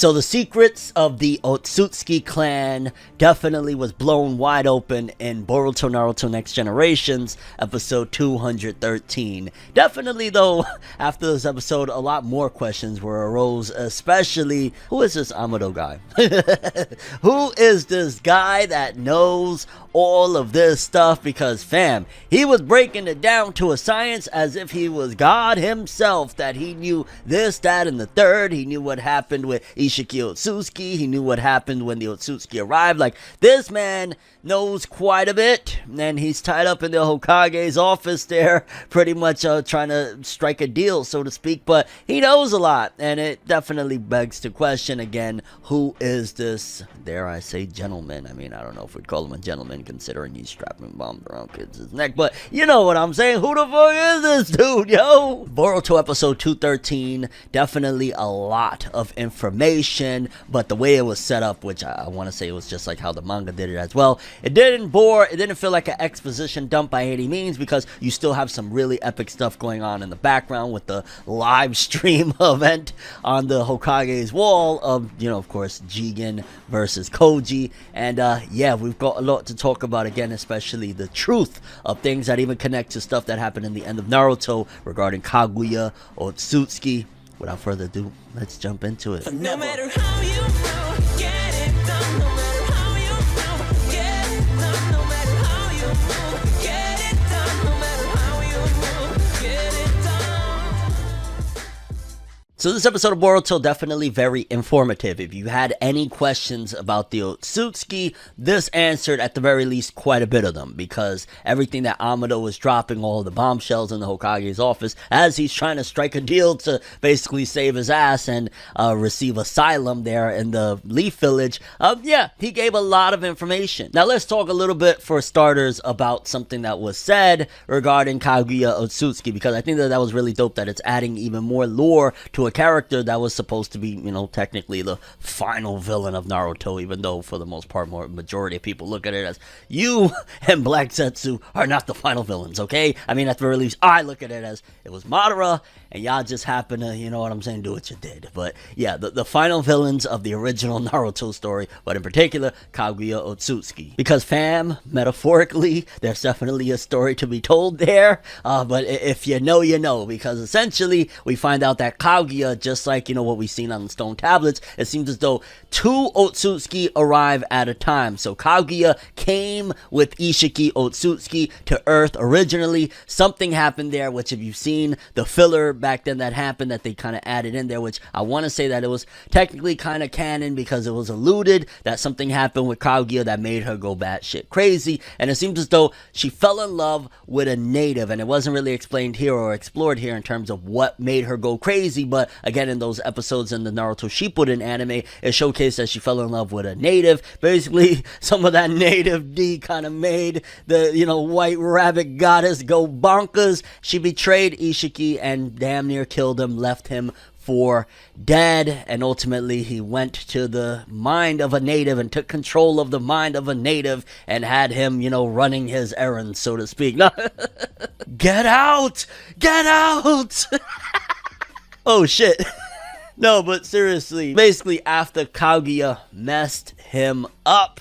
So the secrets of the Otsutsuki clan definitely was blown wide open in Boruto Naruto Next Generations episode 213. Definitely though, after this episode, a lot more questions were arose, especially, who is this Amado guy? Who is this guy that knows all of this stuff? Because fam, he was breaking it down to a science as if he was God himself, that he knew this, that, and the third. He knew what happened with Isshiki Otsutsuki. He knew what happened when the Otsutsuki arrived. Like, this man knows quite a bit, and he's tied up in the Hokage's office there, pretty much trying to strike a deal, so to speak, but he knows a lot, and it definitely begs to question again, who is this, dare I say, gentleman? I mean, I don't know if we'd call him a gentleman considering he's strapping bombs around kids' neck, but you know what I'm saying. Who the fuck is this dude, yo? Boruto episode 213, definitely a lot of information, but the way it was set up, which I want to say it was just like how the manga did it as well, it didn't bore, it didn't feel like an exposition dump by any means, because you still have some really epic stuff going on in the background with the live stream event on the Hokage's wall of, you know, of course, Jigen versus Koji, and yeah, we've got a lot to talk about again, especially the truth of things that even connect to stuff that happened in the end of Naruto regarding Kaguya, Otsutsuki. Without further ado, let's jump into it. No matter how you move, get it done. No matter how you move, get it done. No matter how you move, get it done. No matter how you move, get it done. So this episode of Boruto definitely very informative. If you had any questions about the Otsutsuki, this answered at the very least quite a bit of them, because everything that Amado was dropping, all the bombshells in the Hokage's office as he's trying to strike a deal to basically save his ass and receive asylum there in the Leaf Village, yeah, he gave a lot of information. Now let's talk a little bit, for starters, about something that was said regarding Kaguya Otsutsuki, because I think that was really dope, that it's adding even more lore to a character that was supposed to be, you know, technically the final villain of Naruto, even though for the most part, majority of people look at it as, you and Black Zetsu are not the final villains, okay? I mean, at the very least, I look at it as, it was Madara, and y'all just happen to, you know what I'm saying, do what you did. But yeah, the final villains of the original Naruto story, but in particular, Kaguya Otsutsuki. Because fam, metaphorically, there's definitely a story to be told there, but if you know, you know, because essentially, we find out that Kaguya, just like, you know, what we've seen on the stone tablets, it seems as though two Otsutsuki arrive at a time. So Kaguya came with Isshiki Otsutsuki to Earth originally. Something happened there, which if you've seen the filler back then that happened, that they kind of added in there, which I want to say that it was technically kind of canon, because it was alluded that something happened with Kaguya that made her go batshit crazy, and it seems as though she fell in love with a native, and it wasn't really explained here or explored here in terms of what made her go crazy, but again, in those episodes in the Naruto Shippuden anime, it showcased that she fell in love with a native. Basically, some of that native D kind of made the, you know, white rabbit goddess go bonkers. She betrayed Isshiki and damn near killed him, left him for dead, and ultimately he went to the mind of a native and took control of the mind of a native and had him, you know, running his errands, so to speak. Get out! Get out! Oh shit. No, but seriously, basically after Kaguya messed him up,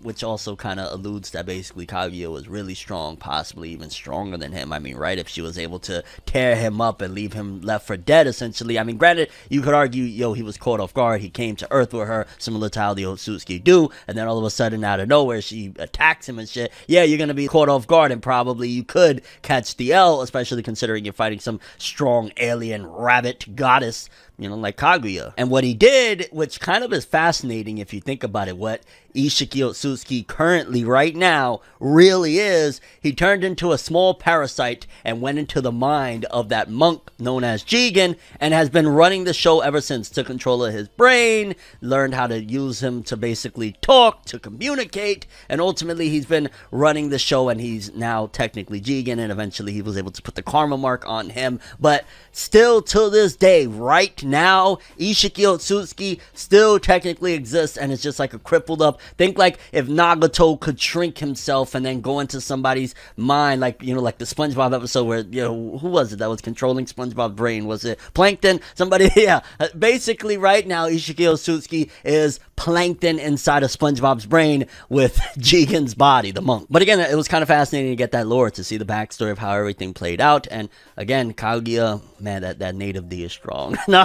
which also kind of alludes that basically Kaguya was really strong, possibly even stronger than him. I mean, right, if she was able to tear him up and leave him left for dead, essentially. I mean, granted, you could argue, yo, he was caught off guard, he came to Earth with her, similar to how the Otsutsuki do, and then all of a sudden, out of nowhere, she attacks him and shit. Yeah, you're gonna be caught off guard, and probably you could catch the L, especially considering you're fighting some strong alien rabbit goddess, you know, like Kaguya. And what he did, which kind of is fascinating if you think about it, what Isshiki Otsutsuki currently, right now, really is, he turned into a small parasite and went into the mind of that monk known as Jigen, and has been running the show ever since. Took control of his brain, learned how to use him to basically talk, to communicate, and ultimately he's been running the show, and he's now technically Jigen, and eventually he was able to put the karma mark on him. But still, to this day, right now Isshiki Otsutsuki still technically exists and it's just like a crippled up. Think like if Nagato could shrink himself and then go into somebody's mind, like, you know, like the SpongeBob episode where, you know, who was it that was controlling SpongeBob's brain? Was it Plankton? Somebody, yeah. Basically, right now, Isshiki Otsutsuki is Plankton inside of SpongeBob's brain with Jigen's body, the monk. But again, it was kind of fascinating to get that lore, to see the backstory of how everything played out. And again, Kaguya, man, that native D is strong. No.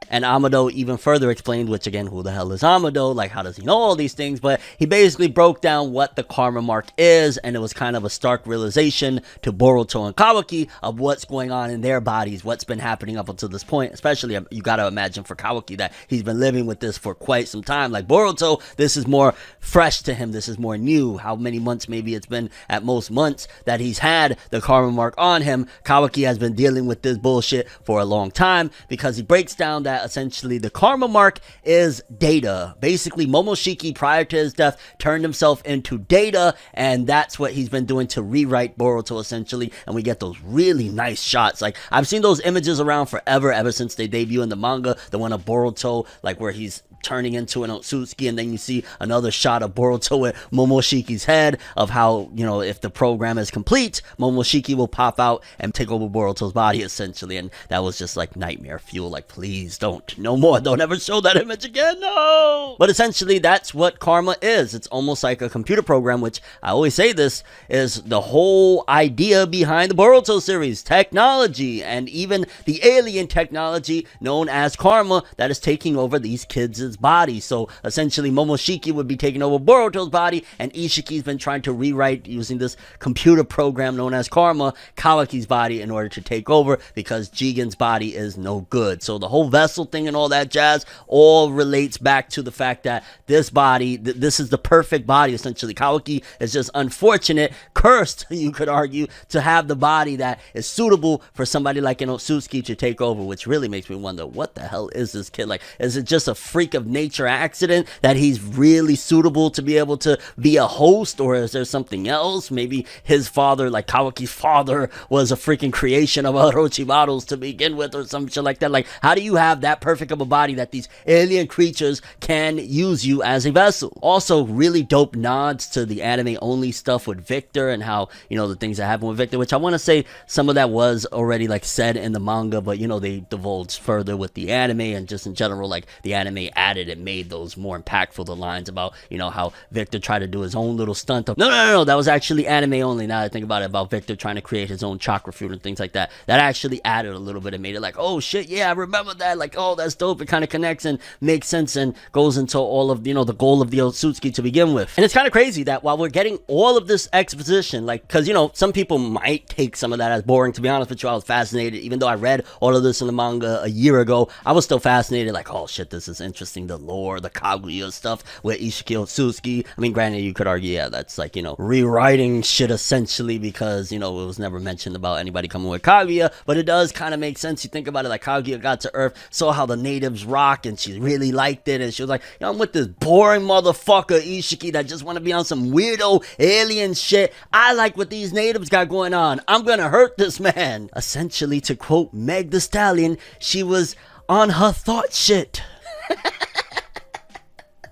And Amado even further explained, which again, who the hell is Amado? Like, how does he know all these things? But he basically broke down what the karma mark is, and it was kind of a stark realization to Boruto and Kawaki of what's going on in their bodies, what's been happening up until this point. Especially, you gotta imagine for Kawaki that he's been living with this for quite some time. Like Boruto, this is more fresh to him. This is more new. How many months? Maybe it's been at most months that he's had the karma mark on him. Kawaki has been dealing with this bullshit for a long time, because he breaks down that essentially the karma mark is data. Basically, Momoshiki prior to his death turned himself into data, and that's what he's been doing to rewrite Boruto essentially. And we get those really nice shots. Like, I've seen those images around forever, ever since they debut in the manga, the one of Boruto like where he's turning into an Otsutsuki, and then you see another shot of Boruto with Momoshiki's head, of how, you know, if the program is complete, Momoshiki will pop out and take over Boruto's body essentially. And that was just like nightmare fuel. Like, please don't, no more, don't ever show that image again, no. But essentially that's what karma is. It's almost like a computer program, which I always say this is the whole idea behind the Boruto series. Technology, and even the alien technology known as karma, that is taking over these kids' body. So essentially Momoshiki would be taking over Boruto's body, and Isshiki's been trying to rewrite, using this computer program known as karma, Kawaki's body in order to take over, because Jigen's body is no good. So the whole vessel thing and all that jazz all relates back to the fact that this body, this is the perfect body essentially. Kawaki is just unfortunate, cursed, you could argue, to have the body that is suitable for somebody like an Otsutsuki to take over, which really makes me wonder, what the hell is this kid? Like, is it just a freak of nature accident that he's really suitable to be able to be a host, or is there something else? Maybe his father, like Kawaki's father, was a freaking creation of Orochimaru's to begin with, or some shit like that. Like, how do you have that perfect of a body that these alien creatures can use you as a vessel? Also, really dope nods to the anime only stuff with Victor, and how, you know, the things that happen with Victor, which I want to say some of that was already like said in the manga, but you know, they divulged further with the anime, and just in general, like the anime added and made those more impactful, the lines about, you know, how Victor tried to do his own little stunt of, no, that was actually anime only. Now that I think about it, about Victor trying to create his own chakra fruit and things like that, that actually added a little bit and made it like, oh shit, yeah, I remember that, like, oh, that's dope. It kind of connects and makes sense and goes into all of, you know, the goal of the Otsutsuki to begin with. And it's kind of crazy that while we're getting all of this exposition, like, because, you know, some people might take some of that as boring. To be honest with you, I was fascinated. Even though I read all of this in the manga a year ago, I was still fascinated, like, oh shit, this is interesting, the lore, the Kaguya stuff with Isshiki Otsutsuki. I mean, granted, you could argue, yeah, that's like, you know, rewriting shit essentially, because, you know, it was never mentioned about anybody coming with Kaguya, but it does kind of make sense. You think about it, like, Kaguya got to Earth, saw how the natives rock, and she really liked it, and she was like, you know, I'm with this boring motherfucker Isshiki that just want to be on some weirdo alien shit. I like what these natives got going on. I'm gonna hurt this man. Essentially, to quote Meg the Stallion, she was on her thought shit.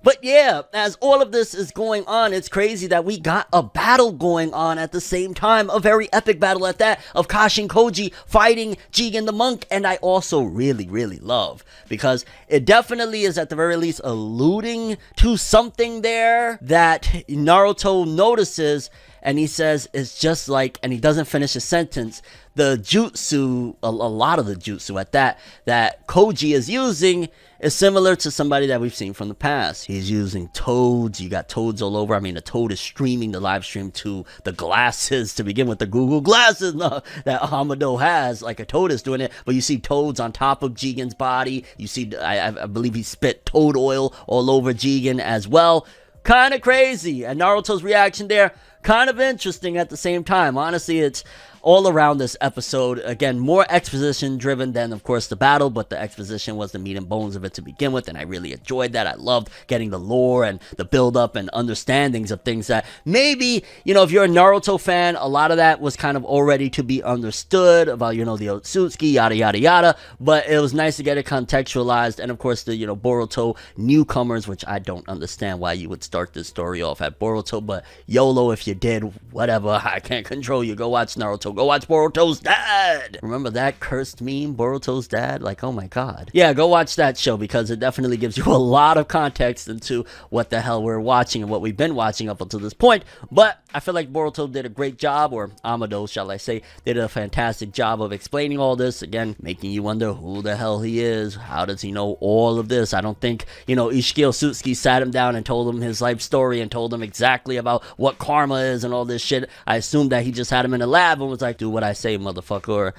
But yeah, as all of this is going on, it's crazy that we got a battle going on at the same time, a very epic battle at that, of Kashin Koji fighting Jigen the monk. And I also really, really love, because it definitely is at the very least alluding to something there that Naruto notices, and he says it's just like, and he doesn't finish his sentence, the jutsu, a lot of the jutsu at that Koji is using is similar to somebody that we've seen from the past. He's using toads. You got toads all over. I mean, the toad is streaming the live stream to the glasses to begin with, the Google glasses that Amado has, like a toad is doing it. But you see toads on top of Jigen's body. You see, I believe he spit toad oil all over Jigen as well. Kind of crazy. And Naruto's reaction there, kind of interesting at the same time. Honestly, it's all around this episode, again, more exposition driven than, of course, the battle, but the exposition was the meat and bones of it to begin with, and I really enjoyed that. I loved getting the lore and the build-up and understandings of things that maybe, you know, if you're a Naruto fan, a lot of that was kind of already to be understood about, you know, the Otsutsuki, yada, yada, yada, but it was nice to get it contextualized, and of course, the, you know, Boruto newcomers, which I don't understand why you would start this story off at Boruto, but YOLO if you did, whatever, I can't control you. Go watch Naruto, go watch Boruto's dad. Remember that cursed meme, Boruto's dad? Like, oh my god. Yeah, go watch that show because it definitely gives you a lot of context into what the hell we're watching and what we've been watching up until this point, but I feel like Boruto did a great job, or Amado, shall I say, did a fantastic job of explaining all this, again, making you wonder who the hell he is, how does he know all of this. I don't think, you know, Isshiki Otsutsuki sat him down and told him his life story and told him exactly about what karma is and all this shit. I assumed that he just had him in a lab and was like, do what I say, motherfucker, or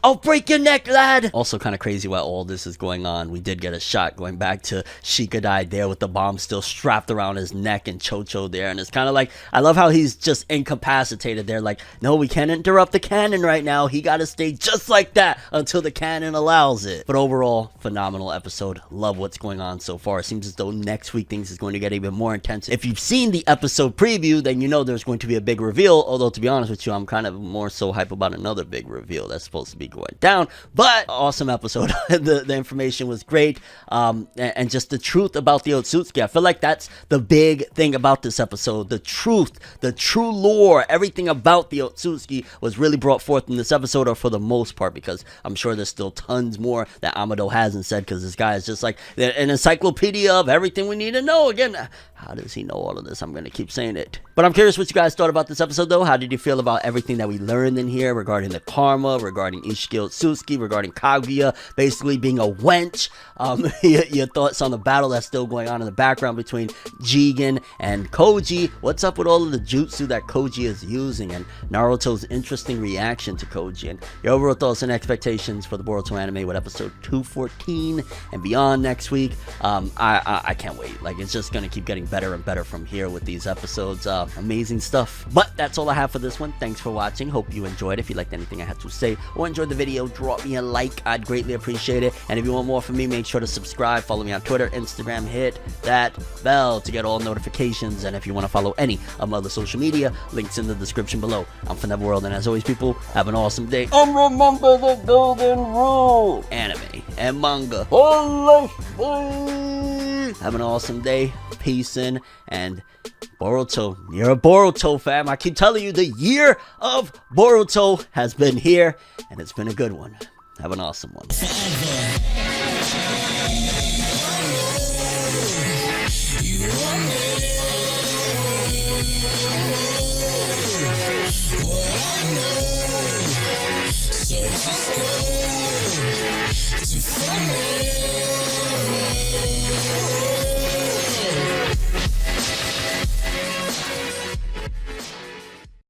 I'll break your neck, lad. Also kind of crazy while all this is going on, we did get a shot going back to Shikadai there with the bomb still strapped around his neck and Chocho there, and it's kind of like, I love how he's just incapacitated there, like, no, we can't interrupt the cannon right now, he gotta stay just like that until the cannon allows it. But overall, phenomenal episode, love what's going on so far. It seems as though next week things is going to get even more intense. If you've seen the episode preview, then you know there's going to be a big reveal, although to be honest with you, I'm kind of more so hype about another big reveal that's supposed to be going down. But awesome episode. the information was great, and just the truth about the Otsutsuki. I feel like that's the big thing about this episode. The truth, the true lore, everything about the Otsutsuki was really brought forth in this episode, or for the most part, because I'm sure there's still tons more that Amado hasn't said, because this guy is just like an encyclopedia of everything we need to know. Again, how does he know all of this? I'm going to keep saying it. But I'm curious what you guys thought about this episode, though. How did you feel about everything that we learned in here regarding the karma, regarding Isshiki Otsutsuki, regarding Kaguya basically being a wench? Your thoughts on the battle that's still going on in the background between Jigen and Koji? What's up with all of the jutsu that Koji is using, and Naruto's interesting reaction to Koji, and your overall thoughts and expectations for the Boruto anime with episode 214 and beyond next week? I can't wait. Like, it's just gonna keep getting better and better from here with these episodes. Amazing stuff. But that's all I have for this one. Thanks for watching. Hope you enjoyed. If you liked anything I had to say or enjoyed the video, drop me a like. I'd greatly appreciate it. And if you want more from me, make sure to subscribe. Follow me on Twitter, Instagram. Hit that bell to get all notifications. And if you want to follow any of my other social media, links in the description below. I'm ForneverWorld, and as always, people, have an awesome day. And remember the golden rule: anime and manga. Have an awesome day. Peace in, and Boruto, you're a Boruto fam. I keep telling you, the year of Boruto has been here, and it's been a good one. Have an awesome one. So just go to